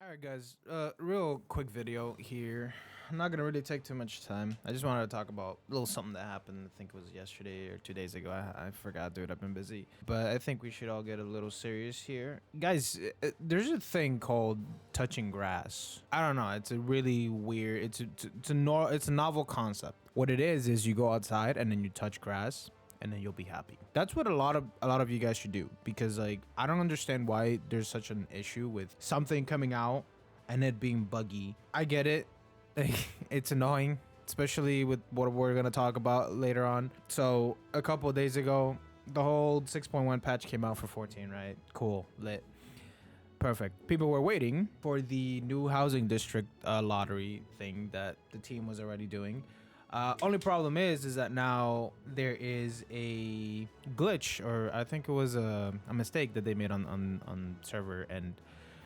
All right, guys. Real quick video here. I'm not gonna really take too much time. I just wanted to talk about a little something that happened. I think it was yesterday or 2 days ago. I forgot, dude. I've been busy, but I think we should all get a little serious here, guys. There's a thing called touching grass. I don't know. It's a really weird. It's a novel concept. What it is you go outside and then you touch grass, and then you'll be happy. That's what a lot of you guys should do, because like I don't understand why there's such an issue with something coming out and it being buggy. I get it. It's annoying, especially with what we're going to talk about later on. So a couple of days ago, the whole 6.1 patch came out for 14, right? Cool, lit. Perfect. People were waiting for the new housing district lottery thing that the team was already doing. Only problem is that now there is a glitch, or I think it was a mistake that they made on server end,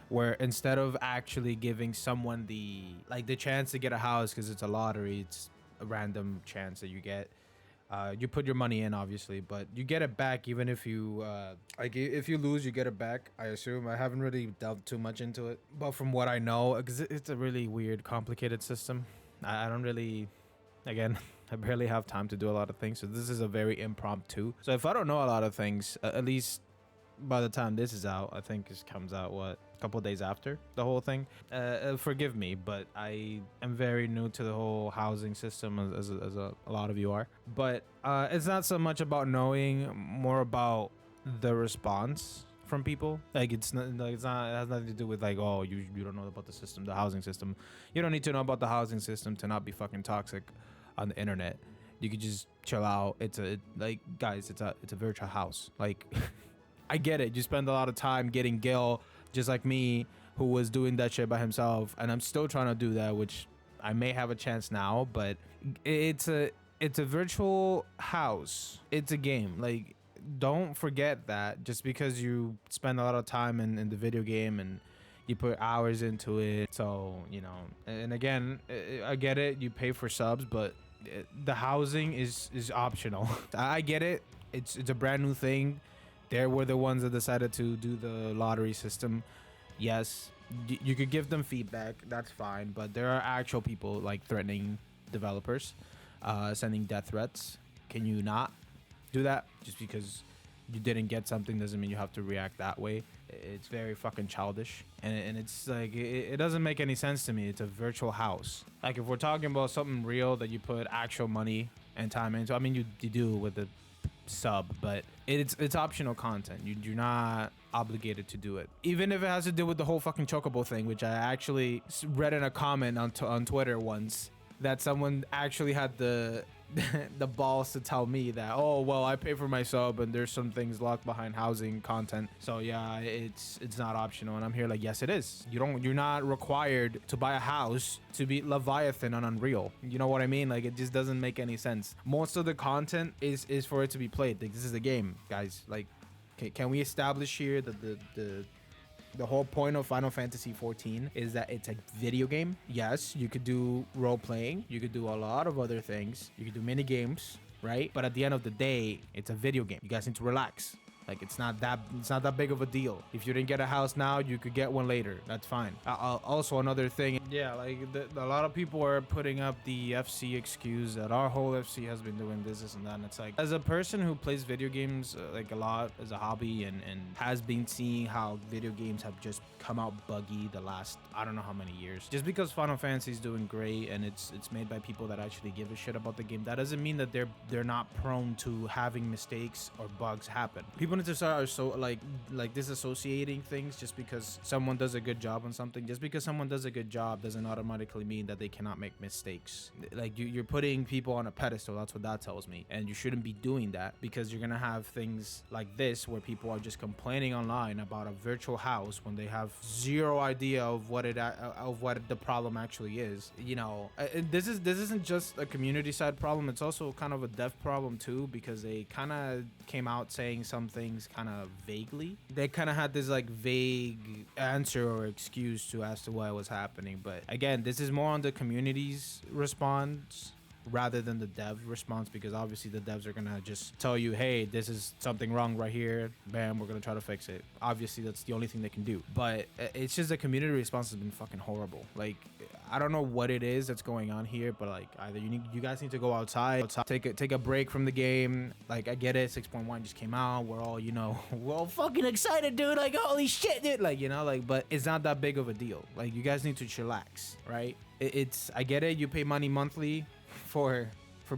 where instead of actually giving someone the chance to get a house, because it's a lottery, it's a random chance that you get. You put your money in, obviously, but you get it back even if you if you lose, you get it back. I assume. I haven't really delved too much into it, but from what I know, because it's a really weird, complicated system, I don't really. Again, I barely have time to do a lot of things, so this is a very impromptu. So if I don't know a lot of things, at least by the time this is out, I think this comes out, a couple days after the whole thing. Forgive me, but I am very new to the whole housing system, as a lot of you are. But it's not so much about knowing, more about the response from people. Like it has nothing to do with like, oh, you don't know about the system, the housing system. You don't need to know about the housing system to not be fucking toxic on the internet. You could just chill out. Guys, it's a virtual house. Like I get it. You spend a lot of time getting Gil, just like me, who was doing that shit by himself, and I'm still trying to do that, which I may have a chance now, but it's a virtual house. It's a game. Like, don't forget that just because you spend a lot of time in the video game and you put hours into it. So, you know, and again, I get it. You pay for subs, but the housing is optional. I get it. It's a brand new thing. They were the ones that decided to do the lottery system. Yes, you could give them feedback. That's fine. But there are actual people like threatening developers, sending death threats. Can you not do that? Just because you didn't get something doesn't mean you have to react that way. It's very fucking childish, and it's like it doesn't make any sense to me. It's a virtual house. Like if we're talking about something real that you put actual money and time into, I mean you do with the sub, but it's optional content. You're not obligated to do it, even if it has to do with the whole fucking chocobo thing, which I actually read in a comment on Twitter once, that someone actually had the balls to tell me that, oh well, I pay for my sub and there's some things locked behind housing content, so yeah, it's not optional. And I'm here like, yes it is. You're not required to buy a house to beat Leviathan on Unreal. You know what I mean? Like, it just doesn't make any sense. Most of the content is for it to be played. Like, this is a game, guys. Like, can we establish here that the whole point of Final Fantasy 14 is that it's a video game? Yes, you could do role playing. You could do a lot of other things. You could do mini games, right? But at the end of the day, it's a video game. You guys need to relax. Like, it's not that big of a deal. If you didn't get a house now, you could get one later. That's fine. Also, another thing, yeah, like a lot of people are putting up the FC excuse that our whole FC has been doing this and that. And it's like, as a person who plays video games like a lot as a hobby and has been seeing how video games have just come out buggy the last I don't know how many years. Just because Final Fantasy is doing great and it's made by people that actually give a shit about the game, that doesn't mean that they're not prone to having mistakes or bugs happen. People need to start like disassociating things. Just because someone does a good job on something, just because someone does a good job doesn't automatically mean that they cannot make mistakes. Like, you're putting people on a pedestal. That's what that tells me, and you shouldn't be doing that, because you're gonna have things like this where people are just complaining online about a virtual house when they have zero idea of what the problem actually is. You know, this isn't just a community side problem. It's also kind of a dev problem too, because they kind of came out saying some things kind of vaguely. They kind of had this like vague answer or excuse as to why it was happening. But again, this is more on the community's response rather than the dev response, because obviously the devs are gonna just tell you, hey, this is something wrong right here, bam, we're gonna try to fix it. Obviously that's the only thing they can do, but it's just the community response has been fucking horrible. Like, I don't know what it is that's going on here, but like, either you guys need to go outside, take a break from the game. Like, I get it, 6.1 just came out, we're all, you know, we're all fucking excited, dude, like, holy shit, dude, like, you know, like, but it's not that big of a deal. Like, you guys need to chillax, right? It's I get it, you pay money monthly for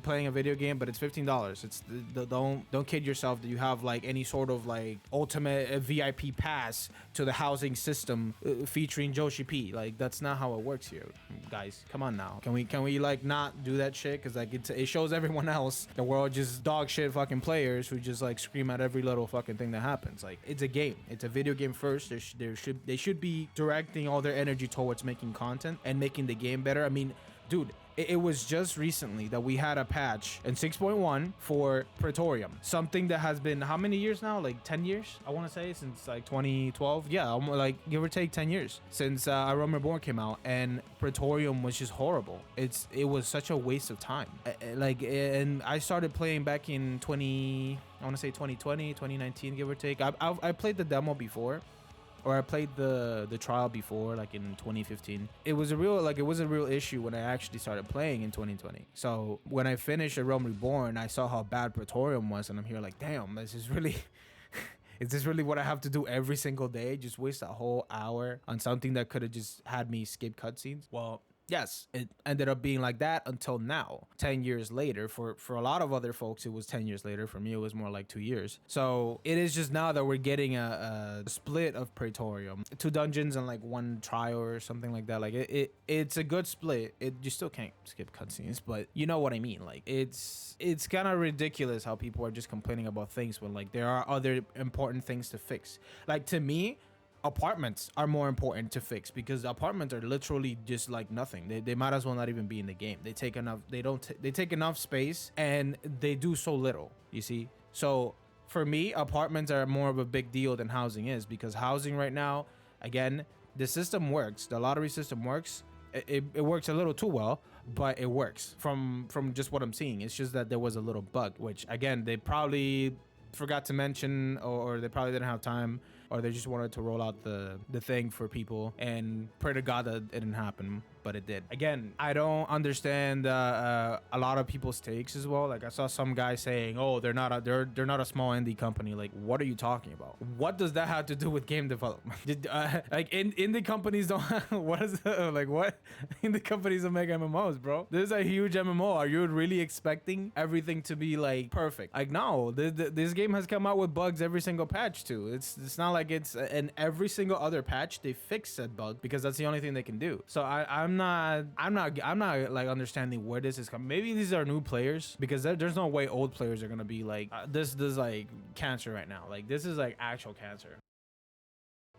playing a video game, but it's $15. It's don't kid yourself that you have like any sort of like ultimate VIP pass to the housing system featuring Joshi P. Like, that's not how it works here, guys. Come on now. Can we like not do that shit? Because like it shows everyone else that we're all just dog shit fucking players who just like scream at every little fucking thing that happens. Like, it's a game. It's a video game first. They should be directing all their energy towards making content and making the game better. I mean, dude, it was just recently that we had a patch in 6.1 for Praetorium, something that has been how many years now? Like 10 years, I want to say, since like 2012. Yeah, like give or take 10 years since A Realm Reborn came out, and Praetorium was just horrible. It was such a waste of time. Like, and I started playing back in I want to say 2020, 2019, give or take. I played the demo before, or I played the trial before, like in 2015. It was a real issue when I actually started playing in 2020. So when I finished A Realm Reborn, I saw how bad Praetorium was, and I'm here like, damn, this is really is this really what I have to do every single day? Just waste a whole hour on something that could have just had me skip cutscenes? Well, yes, it ended up being like that until now, 10 years later. For a lot of other folks, it was 10 years later. For me, it was more like 2 years. So it is just now that we're getting a split of Praetorium, 2 dungeons and like 1 trial or something like that. Like, it's a good split. You still can't skip cutscenes, but you know what I mean. Like, it's kind of ridiculous how people are just complaining about things when like there are other important things to fix. Like, to me, apartments are more important to fix, because apartments are literally just like nothing. They might as well not even be in the game. They take enough space, and they do so little, you see. So for me, apartments are more of a big deal than housing is, because housing right now, again, the system works, the lottery system works. It works a little too well, but it works from just what I'm seeing. It's just that there was a little bug, which again, they probably forgot to mention, or they probably didn't have time, or they just wanted to roll out the thing for people and pray to God that it didn't happen, but it did. Again, I don't understand a lot of people's takes as well. Like, I saw some guy saying, "Oh, they're not a small indie company." Like, what are you talking about? What does that have to do with game development? Like, indie companies don't. What is like what? Indie companies don't make MMOs, bro. This is a huge MMO. Are you really expecting everything to be like perfect? Like, no. This game has come out with bugs every single patch too. It's not like it's in every single other patch they fix said bug, because that's the only thing they can do. So I'm not like understanding where this is coming. Maybe these are new players, because there's no way old players are gonna be like this like cancer right now. Like, this is like actual cancer.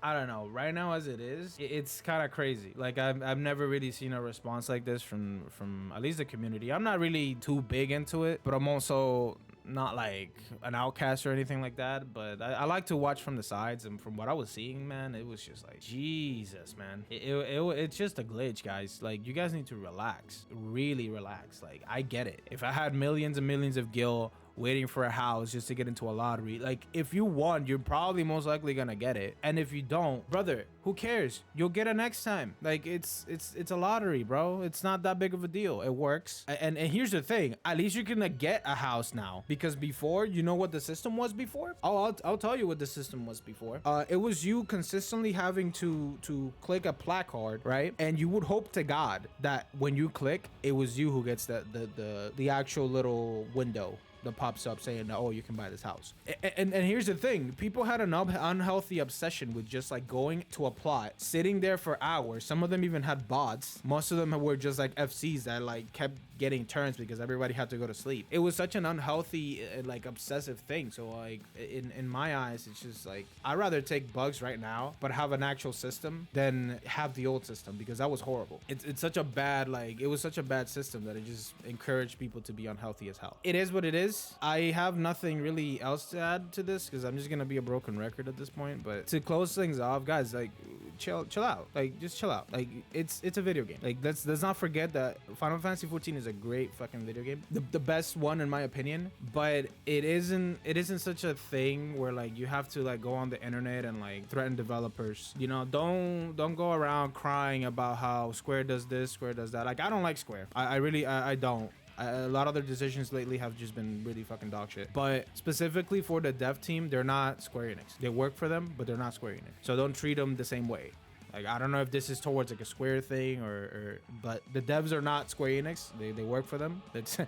I don't know. Right now, as it is, it's kind of crazy. Like, I've never really seen a response like this from at least the community. I'm not really too big into it, but I'm also not like an outcast or anything like that. But I like to watch from the sides, and from what I was seeing, man, it was just like, Jesus, man. It's just a glitch, guys. Like, you guys need to relax, really relax. Like, I get it. If I had millions and millions of gil waiting for a house just to get into a lottery, like, if you won, you're probably most likely gonna get it, and if you don't, brother, who cares? You'll get it next time. Like, it's a lottery, bro. It's not that big of a deal. It works. And here's the thing, at least you're gonna get a house now, because before, you know what the system was before? I'll tell you what the system was before. It was you consistently having to click a placard, right? And you would hope to God that when you click, it was you who gets the actual little window that pops up saying, oh, you can buy this house. And here's the thing, people had an unhealthy obsession with just like going to a plot, sitting there for hours. Some of them even had bots. Most of them were just like FCs that like kept getting turns because everybody had to go to sleep. It was such an unhealthy like obsessive thing. So like in my eyes, it's just like, I'd rather take bugs right now but have an actual system than have the old system, because that was horrible. It's such a bad, like, it was such a bad system that it just encouraged people to be unhealthy as hell. It is what it is. I have nothing really else to add to this, because I'm just gonna be a broken record at this point. But to close things off, guys, like, chill out. Like, just chill out. Like, it's a video game. Like, let's not forget that Final Fantasy 14 is a great fucking video game, the best one in my opinion. But it isn't such a thing where like you have to like go on the internet and like threaten developers. You know, don't go around crying about how Square does this, Square does that. Like, I don't like Square. I really don't. A lot of their decisions lately have just been really fucking dog shit. But specifically for the dev team, they're not Square Enix. They work for them, but they're not Square Enix. So don't treat them the same way. Like, I don't know if this is towards like a Square thing or but the devs are not Square Enix. They work for them. Let's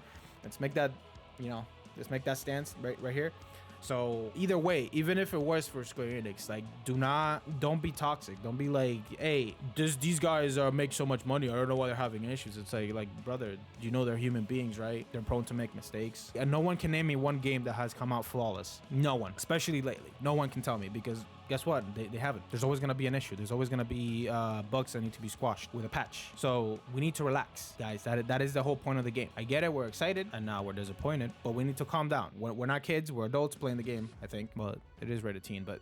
make that, you know, let's make that stance right here. So either way, even if it was for Square Enix, like, don't be toxic. Don't be like, hey, these guys make so much money. I don't know why they're having issues. It's like, brother, you know they're human beings, right? They're prone to make mistakes. And no one can name me one game that has come out flawless. No one, especially lately. No one can tell me, because guess what? They haven't. There's always going to be an issue. There's always going to be bugs that need to be squashed with a patch. So we need to relax, guys. That is the whole point of the game. I get it. We're excited and now we're disappointed, but we need to calm down. We're not kids. We're adults playing the game, I think. Well, it is rated teen, but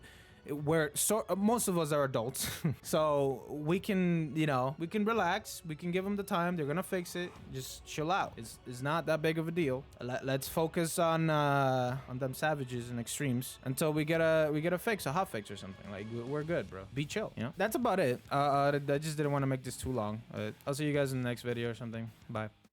most of us are adults. So we can, you know, we can relax. We can give them the time. They're gonna fix it. Just chill out. It's not that big of a deal. Let's focus on them savages and extremes until we get a fix, a hot fix or something. Like, we're good, bro. Be chill, you know. That's about it. I just didn't want to make this too long. I'll see you guys in the next video or something. Bye.